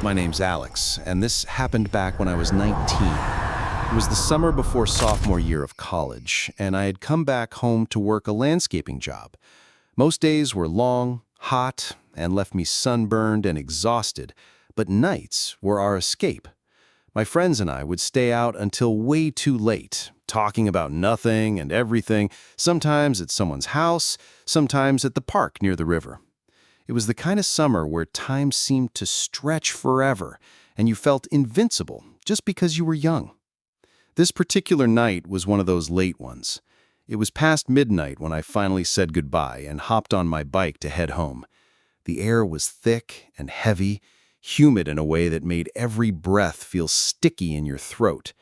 My name's Alex, and this happened back when I was 19. It was the summer before sophomore year of college, and I had come back home to work a landscaping job. Most days were long, hot, and left me sunburned and exhausted, but nights were our escape. My friends and I would stay out until way too late, talking about nothing and everything, sometimes at someone's house, sometimes at the park near the river. It was the kind of summer where time seemed to stretch forever, and you felt invincible just because you were young. This particular night was one of those late ones. It was past midnight when I finally said goodbye and hopped on my bike to head home. The air was thick and heavy, humid in a way that made every breath feel sticky in your throat.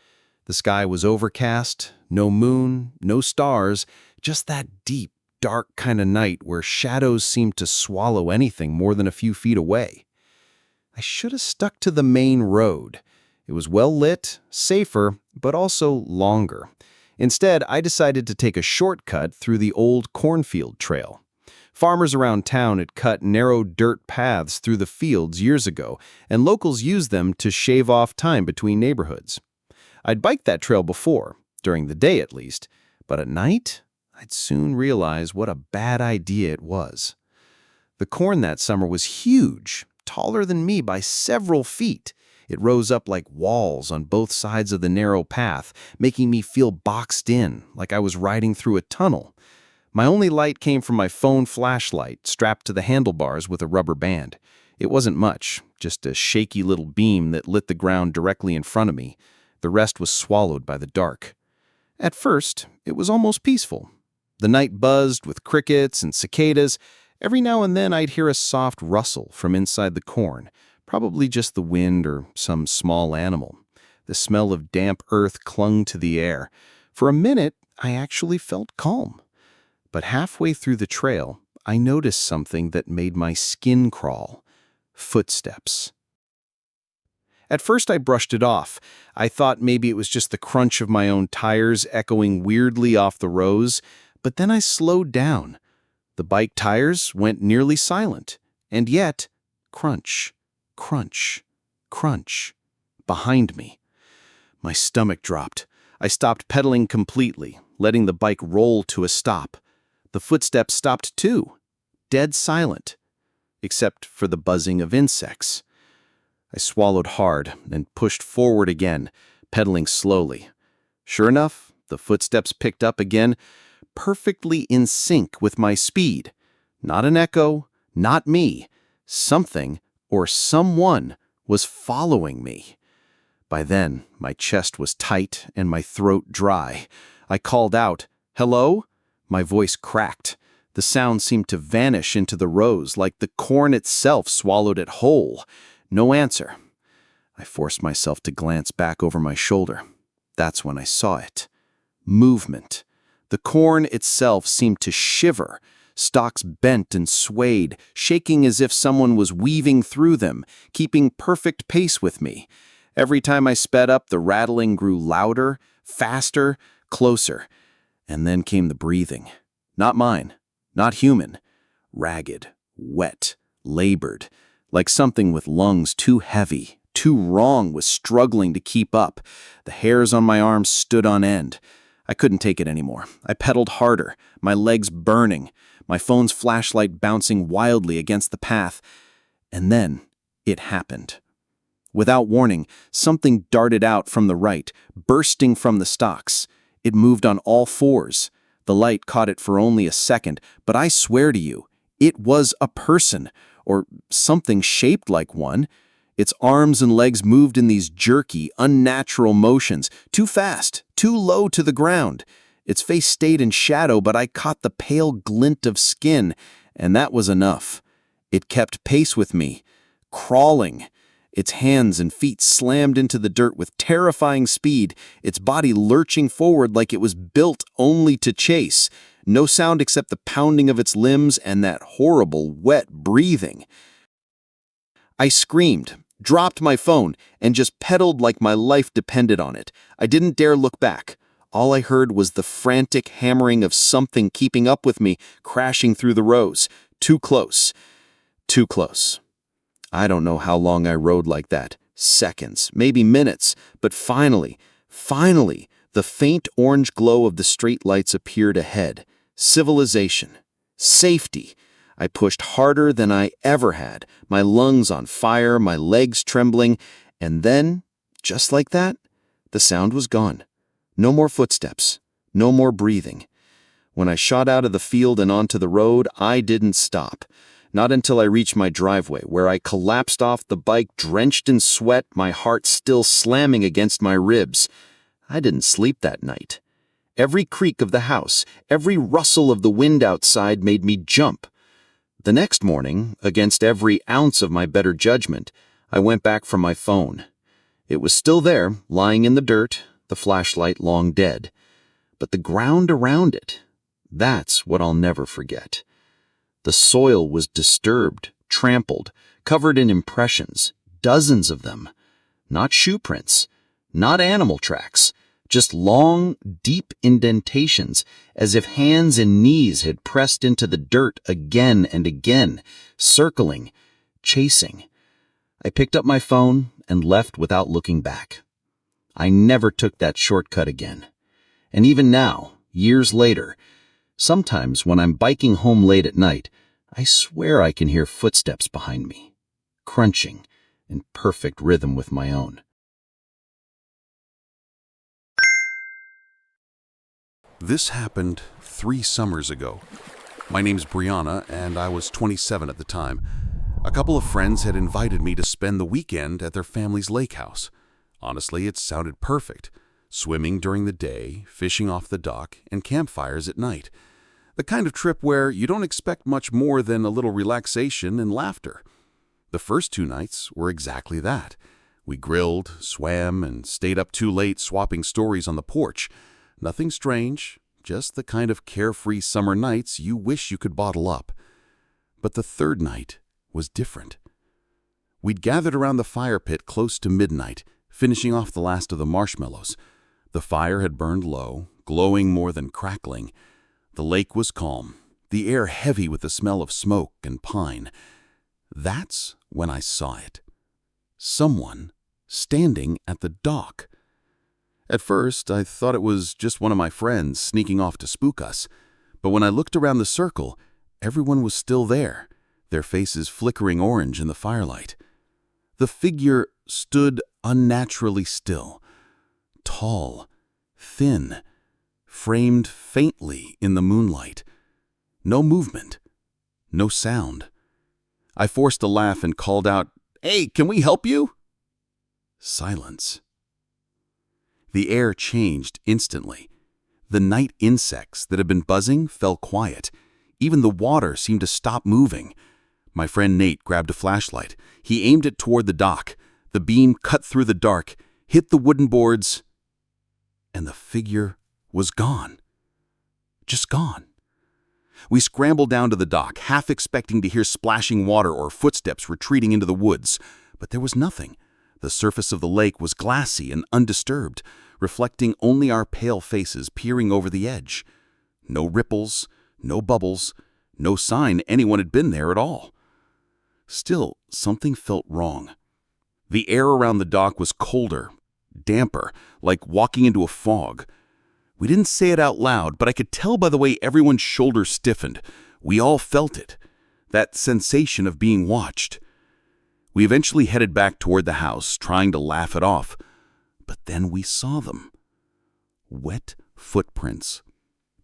The sky was overcast, no moon, no stars, just that deep, dark kind of night where shadows seemed to swallow anything more than a few feet away. I should have stuck to the main road. It was well lit, safer, but also longer. Instead, I decided to take a shortcut through the old Cornfield trail. Farmers around town had cut narrow dirt paths through the fields years ago, and locals used them to shave off time between neighborhoods. I'd biked that trail before, during the day at least, but at night, I'd soon realize what a bad idea it was. The corn that summer was huge, taller than me by several feet. It rose up like walls on both sides of the narrow path, making me feel boxed in, like I was riding through a tunnel. My only light came from my phone flashlight, strapped to the handlebars with a rubber band. It wasn't much, just a shaky little beam that lit the ground directly in front of me. The rest was swallowed by the dark. At first, it was almost peaceful. The night buzzed with crickets and cicadas. Every now and then I'd hear a soft rustle from inside the corn, probably just the wind or some small animal. The smell of damp earth clung to the air. For a minute, I actually felt calm. But halfway through the trail, I noticed something that made my skin crawl. Footsteps. At first I brushed it off. I thought maybe it was just the crunch of my own tires echoing weirdly off the rows, but then I slowed down. The bike tires went nearly silent, and yet, crunch, crunch, crunch, behind me. My stomach dropped. I stopped pedaling completely, letting the bike roll to a stop. The footsteps stopped too, dead silent, except for the buzzing of insects. I swallowed hard and pushed forward again, pedaling slowly. Sure enough, the footsteps picked up again, perfectly in sync with my speed. Not an echo, not me. Something or someone was following me. By then, my chest was tight and my throat dry. I called out, "Hello?" My voice cracked. The sound seemed to vanish into the rows like the corn itself swallowed it whole. No answer. I forced myself to glance back over my shoulder. That's when I saw it. Movement. The corn itself seemed to shiver. Stalks bent and swayed, shaking as if someone was weaving through them, keeping perfect pace with me. Every time I sped up, the rattling grew louder, faster, closer. And then came the breathing. Not mine, not human. Ragged, wet, labored, like something with lungs too heavy, too wrong was struggling to keep up. The hairs on my arms stood on end. I couldn't take it anymore. I pedaled harder, my legs burning, my phone's flashlight bouncing wildly against the path. And then it happened. Without warning, something darted out from the right, bursting from the stalks. It moved on all fours. The light caught it for only a second, but I swear to you, it was a person, or something shaped like one. Its arms and legs moved in these jerky, unnatural motions, too fast, too low to the ground. Its face stayed in shadow, but I caught the pale glint of skin, and that was enough. It kept pace with me, crawling. Its hands and feet slammed into the dirt with terrifying speed, its body lurching forward like it was built only to chase. No sound except the pounding of its limbs and that horrible, wet breathing. I screamed, dropped my phone, and just pedaled like my life depended on it. I didn't dare look back. All I heard was the frantic hammering of something keeping up with me, crashing through the rows. Too close. Too close. I don't know how long I rode like that. Seconds, maybe minutes. But finally, the faint orange glow of the streetlights appeared ahead. Civilization. Safety. I pushed harder than I ever had, my lungs on fire, my legs trembling, and then, just like that, the sound was gone. No more footsteps. No more breathing. When I shot out of the field and onto the road, I didn't stop. Not until I reached my driveway, where I collapsed off the bike drenched in sweat, my heart still slamming against my ribs. I didn't sleep that night. Every creak of the house, every rustle of the wind outside made me jump. The next morning, against every ounce of my better judgment, I went back for my phone. It was still there, lying in the dirt, the flashlight long dead. But the ground around it, that's what I'll never forget. The soil was disturbed, trampled, covered in impressions, dozens of them. Not shoe prints, not animal tracks, just long, deep indentations, as if hands and knees had pressed into the dirt again and again, circling, chasing. I picked up my phone and left without looking back. I never took that shortcut again. And even now, years later, sometimes when I'm biking home late at night, I swear I can hear footsteps behind me, crunching in perfect rhythm with my own. This happened 3 summers ago. My name's Brianna, and I was 27 at the time. A couple of friends had invited me to spend the weekend at their family's lake house. Honestly, it sounded perfect. Swimming during the day, fishing off the dock, and campfires at night. The kind of trip where you don't expect much more than a little relaxation and laughter. The first 2 nights were exactly that. We grilled, swam, and stayed up too late swapping stories on the porch. Nothing strange, just the kind of carefree summer nights you wish you could bottle up. But the 3rd night was different. We'd gathered around the fire pit close to midnight, finishing off the last of the marshmallows. The fire had burned low, glowing more than crackling. The lake was calm, the air heavy with the smell of smoke and pine. That's when I saw it. Someone standing at the dock. At first, I thought it was just one of my friends sneaking off to spook us. But when I looked around the circle, everyone was still there, their faces flickering orange in the firelight. The figure stood unnaturally still, tall, thin, framed faintly in the moonlight. No movement, no sound. I forced a laugh and called out, "Hey, can we help you?" Silence. The air changed instantly. The night insects that had been buzzing fell quiet. Even the water seemed to stop moving. My friend Nate grabbed a flashlight. He aimed it toward the dock. The beam cut through the dark, hit the wooden boards, and the figure was gone. Just gone. We scrambled down to the dock, half expecting to hear splashing water or footsteps retreating into the woods. But there was nothing. The surface of the lake was glassy and undisturbed, reflecting only our pale faces peering over the edge. No ripples, no bubbles, no sign anyone had been there at all. Still, something felt wrong. The air around the dock was colder, damper, like walking into a fog. We didn't say it out loud, but I could tell by the way everyone's shoulders stiffened. We all felt it, that sensation of being watched. We eventually headed back toward the house, trying to laugh it off. But then we saw them. Wet footprints.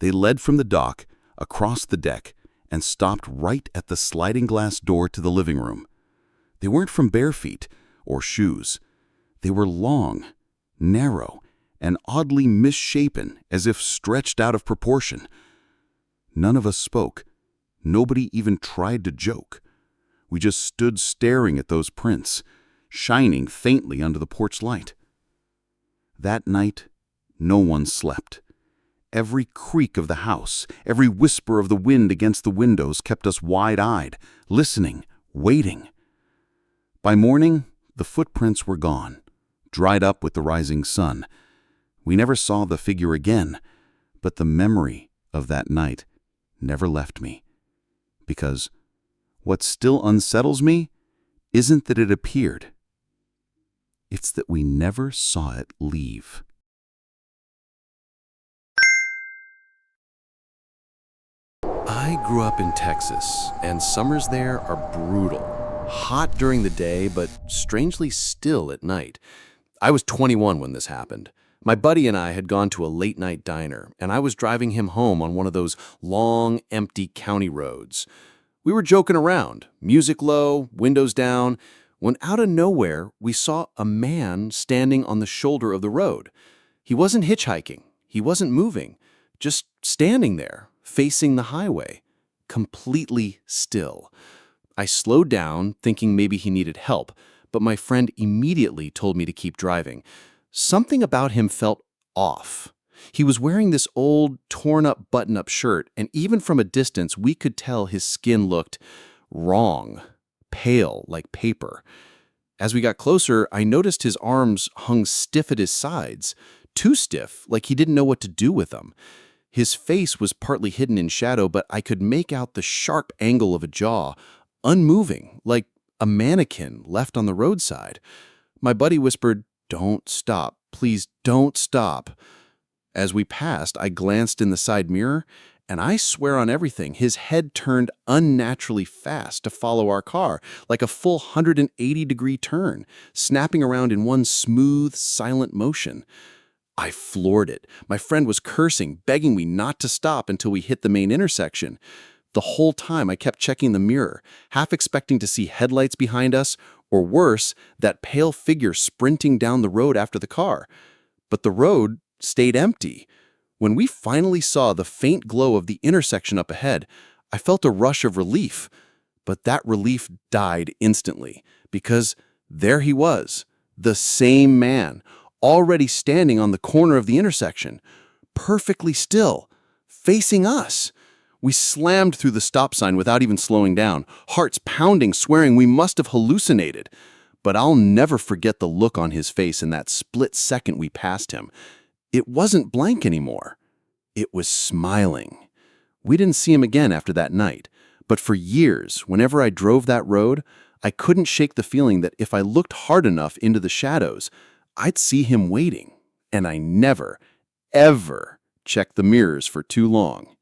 They led from the dock, across the deck, and stopped right at the sliding glass door to the living room. They weren't from bare feet or shoes. They were long, narrow, and oddly misshapen, as if stretched out of proportion. None of us spoke. Nobody even tried to joke. We just stood staring at those prints, shining faintly under the porch light. That night, no one slept. Every creak of the house, every whisper of the wind against the windows kept us wide-eyed, listening, waiting. By morning, the footprints were gone, dried up with the rising sun. We never saw the figure again, but the memory of that night never left me. Because what still unsettles me isn't that it appeared. It's that we never saw it leave. I grew up in Texas, and summers there are brutal. Hot during the day, but strangely still at night. I was 21 when this happened. My buddy and I had gone to a late-night diner, and I was driving him home on one of those long, empty county roads. We were joking around, music low, windows down, when out of nowhere, we saw a man standing on the shoulder of the road. He wasn't hitchhiking. He wasn't moving. Just standing there, facing the highway, completely still. I slowed down, thinking maybe he needed help, but my friend immediately told me to keep driving. Something about him felt off. He was wearing this old, torn-up button-up shirt, and even from a distance, we could tell his skin looked wrong, pale like paper. As we got closer, I noticed his arms hung stiff at his sides, too stiff, like he didn't know what to do with them. His face was partly hidden in shadow, but I could make out the sharp angle of a jaw, unmoving, like a mannequin left on the roadside. My buddy whispered, "Don't stop. Please don't stop." As we passed, I glanced in the side mirror, and I swear on everything, his head turned unnaturally fast to follow our car, like a full 180-degree turn, snapping around in one smooth, silent motion. I floored it. My friend was cursing, begging me not to stop until we hit the main intersection. The whole time I kept checking the mirror, half expecting to see headlights behind us, or worse, that pale figure sprinting down the road after the car. But the road stayed empty. When we finally saw the faint glow of the intersection up ahead, I felt a rush of relief. But that relief died instantly, because there he was, the same man, already standing on the corner of the intersection, perfectly still, facing us. We slammed through the stop sign without even slowing down, hearts pounding, swearing we must have hallucinated. But I'll never forget the look on his face in that split second we passed him. It wasn't blank anymore. It was smiling. We didn't see him again after that night, but for years, whenever I drove that road, I couldn't shake the feeling that if I looked hard enough into the shadows, I'd see him waiting. And I never, ever checked the mirrors for too long.